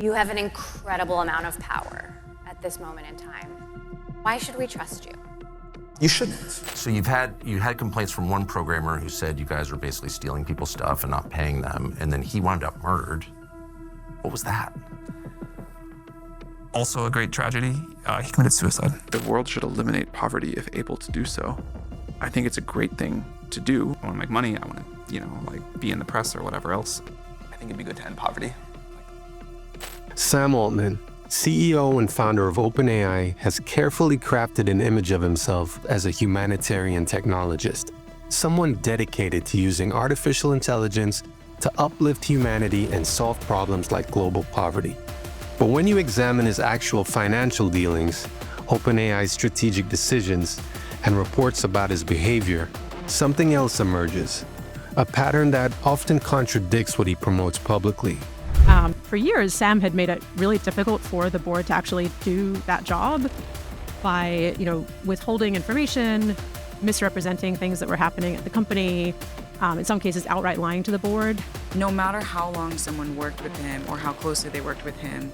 You have an incredible amount of power at this moment in time. Why should we trust you? You shouldn't. So you had complaints from one programmer who said you guys were basically stealing people's stuff and not paying them, and then he wound up murdered. What was that? Also a great tragedy, he committed suicide. The world should eliminate poverty if able to do so. I think it's a great thing to do. I want to make money, I want to, be in the press or whatever else. I think it'd be good to end poverty. Sam Altman, CEO and founder of Openai, has carefully crafted an image of himself as a humanitarian technologist, someone dedicated to using artificial intelligence to uplift humanity and solve problems like global poverty. But when you examine his actual financial dealings, OpenAI's strategic decisions, and reports about his behavior, something else emerges, a pattern that often contradicts what he promotes publicly. For years, Sam had made it really difficult for the board to actually do that job by, withholding information, misrepresenting things that were happening at the company, in some cases outright lying to the board. No matter how long someone worked with him or how closely they worked with him,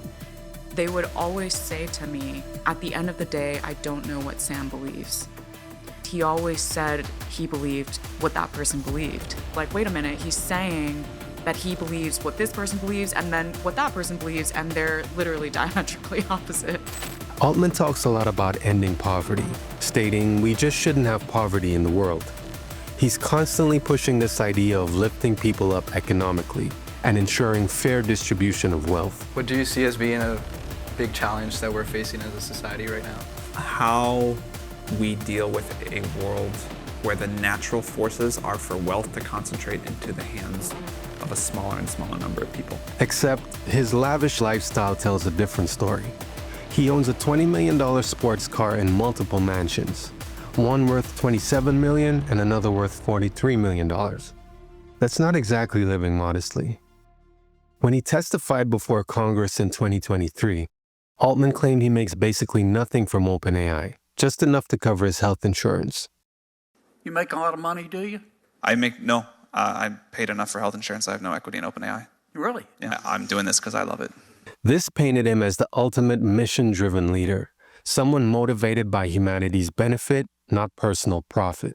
they would always say to me, at the end of the day, I don't know what Sam believes. He always said he believed what that person believed. Like, wait a minute, he's saying that he believes what this person believes and then what that person believes, and they're literally diametrically opposite. Altman talks a lot about ending poverty, stating we just shouldn't have poverty in the world. He's constantly pushing this idea of lifting people up economically and ensuring fair distribution of wealth. What do you see as being a big challenge that we're facing as a society right now? How we deal with a world where the natural forces are for wealth to concentrate into the hands of a smaller and smaller number of people. Except his lavish lifestyle tells a different story. He owns a $20 million sports car and multiple mansions, one worth $27 million and another worth $43 million. That's not exactly living modestly. When he testified before Congress in 2023, Altman claimed he makes basically nothing from OpenAI, just enough to cover his health insurance. You make a lot of money, do you? No. I paid enough for health insurance. I have no equity in Openai. Really? Yeah, I'm doing this because I love it. This painted him as the ultimate mission-driven leader, someone motivated by humanity's benefit, not personal profit.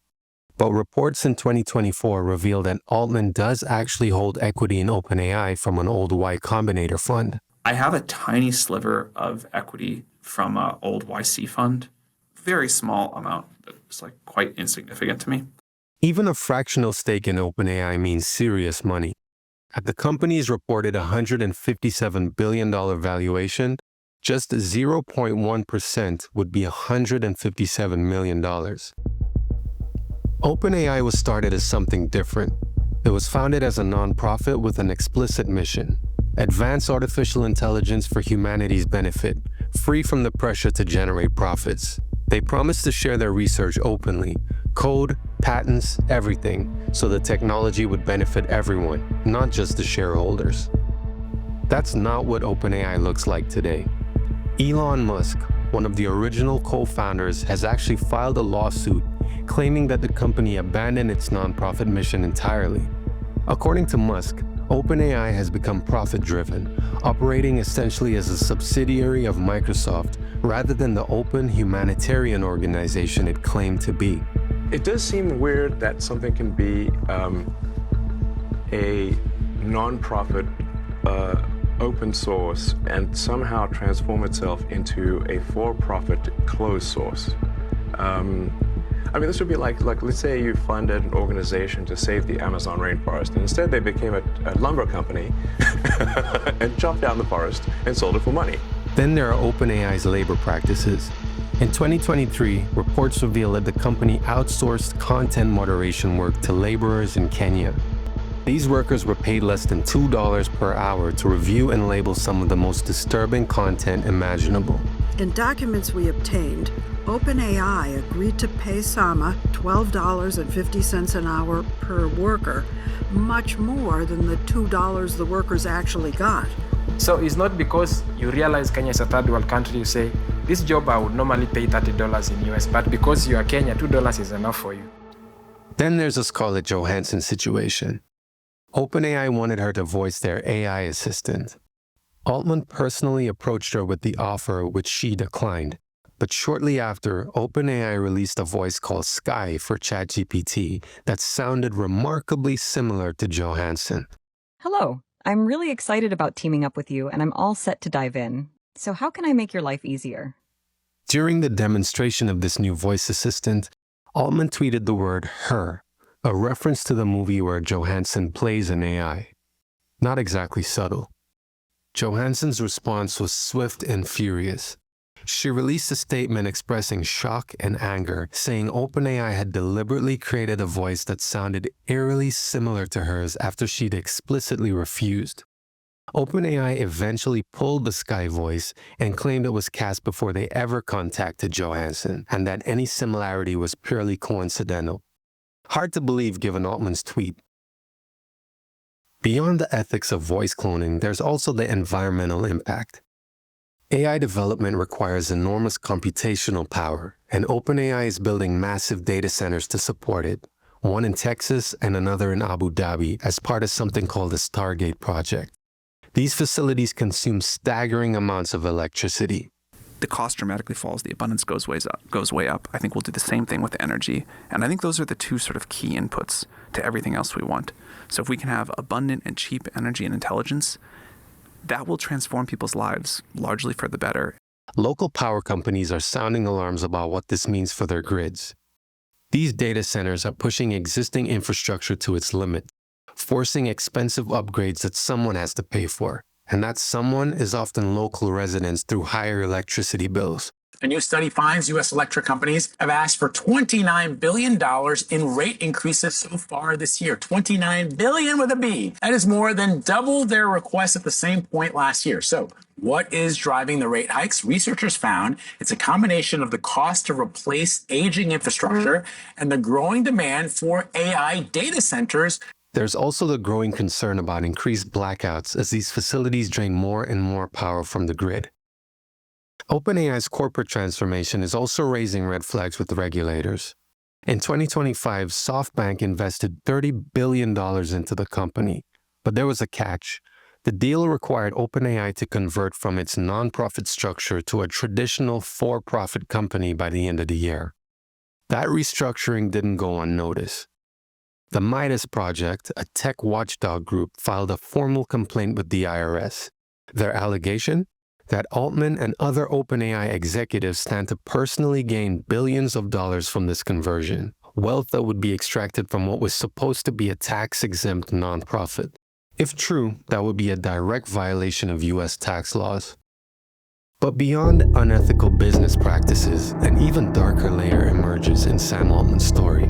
But reports in 2024 revealed that Altman does actually hold equity in OpenAI from an old Y Combinator fund. I have a tiny sliver of equity from an old YC fund. Very small amount. It's quite insignificant to me. Even a fractional stake in OpenAI means serious money. At the company's reported $157 billion valuation, just 0.1% would be $157 million. OpenAI was started as something different. It was founded as a nonprofit with an explicit mission: advance artificial intelligence for humanity's benefit, free from the pressure to generate profits. They promised to share their research openly, code, patents, everything, so the technology would benefit everyone, not just the shareholders. That's not what OpenAI looks like today. Elon Musk, one of the original co-founders, has actually filed a lawsuit claiming that the company abandoned its nonprofit mission entirely. According to Musk, OpenAI has become profit-driven, operating essentially as a subsidiary of Microsoft rather than the open humanitarian organization it claimed to be. It does seem weird that something can be a non-profit open source and somehow transform itself into a for-profit closed source. This would be like let's say you funded an organization to save the Amazon rainforest, and instead they became a lumber company and chopped down the forest and sold it for money. Then there are OpenAI's labor practices. In 2023, reports reveal that the company outsourced content moderation work to laborers in Kenya. These workers were paid less than $2 per hour to review and label some of the most disturbing content imaginable. In documents we obtained, OpenAI agreed to pay Sama $12.50 an hour per worker, much more than the $2 the workers actually got. So it's not because you realize Kenya is a third world country, you say, this job I would normally pay $30 in US, but because you are Kenya, $2 is enough for you. Then there's a Scarlett Johansson situation. OpenAI wanted her to voice their AI assistant. Altman personally approached her with the offer, which she declined. But shortly after, OpenAI released a voice called Sky for ChatGPT that sounded remarkably similar to Johansson. Hello, I'm really excited about teaming up with you, and I'm all set to dive in. So how can I make your life easier? During the demonstration of this new voice assistant, Altman tweeted the word her, a reference to the movie where Johansson plays an AI. Not exactly subtle. Johansson's response was swift and furious. She released a statement expressing shock and anger, saying OpenAI had deliberately created a voice that sounded eerily similar to hers after she'd explicitly refused. OpenAI eventually pulled the Sky voice and claimed it was cast before they ever contacted Johansson, and that any similarity was purely coincidental. Hard to believe given Altman's tweet. Beyond the ethics of voice cloning, there's also the environmental impact. AI development requires enormous computational power, and OpenAI is building massive data centers to support it, one in Texas and another in Abu Dhabi as part of something called the Stargate project. These facilities consume staggering amounts of electricity. The cost dramatically falls, the abundance goes way up. I think we'll do the same thing with energy. And I think those are the two sort of key inputs to everything else we want. So if we can have abundant and cheap energy and intelligence, that will transform people's lives largely for the better. Local power companies are sounding alarms about what this means for their grids. These data centers are pushing existing infrastructure to its limit, forcing expensive upgrades that someone has to pay for. And that someone is often local residents through higher electricity bills. A new study finds U.S. electric companies have asked for $29 billion in rate increases so far this year. $29 billion with a B. That is more than double their request at the same point last year. So what is driving the rate hikes? Researchers found it's a combination of the cost to replace aging infrastructure and the growing demand for AI data centers. There's also the growing concern about increased blackouts as these facilities drain more and more power from the grid. OpenAI's corporate transformation is also raising red flags with the regulators. In 2025, SoftBank invested $30 billion into the company, but there was a catch. The deal required OpenAI to convert from its nonprofit structure to a traditional for-profit company by the end of the year. That restructuring didn't go unnoticed. The Midas Project, a tech watchdog group, filed a formal complaint with the IRS. Their allegation? That Altman and other OpenAI executives stand to personally gain billions of dollars from this conversion, wealth that would be extracted from what was supposed to be a tax-exempt nonprofit. If true, that would be a direct violation of U.S. tax laws. But beyond unethical business practices, an even darker layer emerges in Sam Altman's story.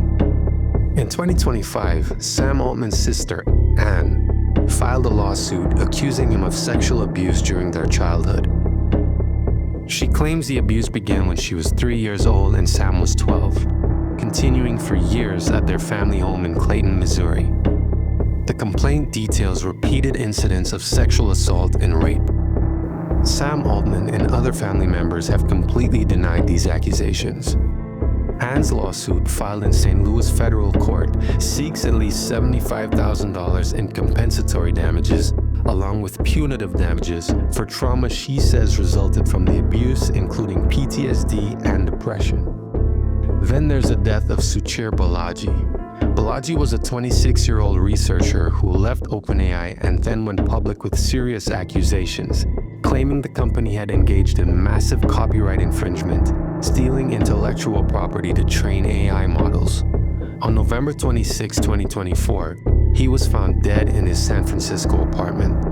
In 2025, Sam Altman's sister, Anne, filed a lawsuit accusing him of sexual abuse during their childhood. She claims the abuse began when she was 3 years old and Sam was 12, continuing for years at their family home in Clayton, Missouri. The complaint details repeated incidents of sexual assault and rape. Sam Altman and other family members have completely denied these accusations. Anne's lawsuit, filed in St. Louis federal court, seeks at least $75,000 in compensatory damages, along with punitive damages for trauma she says resulted from the abuse, including PTSD and depression. Then there's the death of Suchir Balaji. Balaji was a 26-year-old researcher who left OpenAI and then went public with serious accusations, claiming the company had engaged in massive copyright infringement, stealing intellectual property to train AI models. On November 26, 2024, he was found dead in his San Francisco apartment.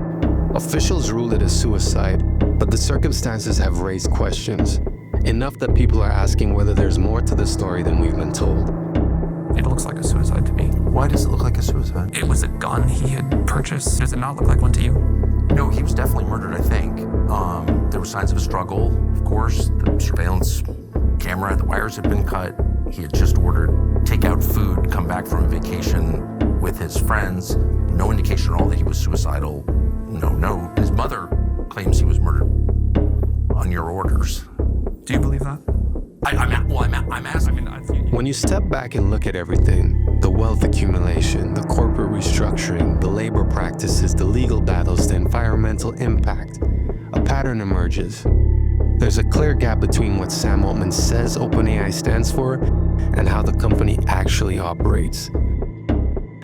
Officials ruled it a suicide, but the circumstances have raised questions, enough that people are asking whether there's more to the story than we've been told. It looks like a suicide to me. Why does it look like a suicide? It was a gun he had purchased. Does it not look like one to you? No, he was definitely murdered, I think. There were signs of a struggle, of course. The surveillance camera, the wires had been cut. He had just ordered takeout food, come back from a vacation with his friends. No indication at all that he was suicidal. No. His mother claims he was murdered on your orders. Do you believe that? I'm asking. When you step back and look at everything, the wealth accumulation, the corporate restructuring, the labor practices, the legal battles, the environmental impact, pattern emerges. There's a clear gap between what Sam Altman says OpenAI stands for and how the company actually operates.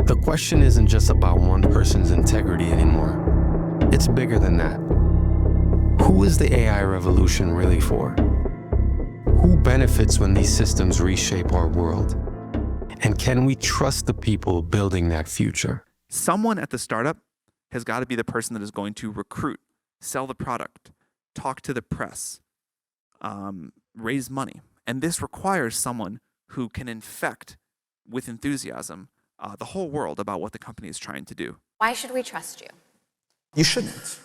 The question isn't just about one person's integrity anymore. It's bigger than that. Who is the AI revolution really for? Who benefits when these systems reshape our world? And can we trust the people building that future? Someone at the startup has got to be the person that is going to recruit, sell the product, talk to the press, raise money. And this requires someone who can infect with enthusiasm the whole world about what the company is trying to do. Why should we trust you? You shouldn't.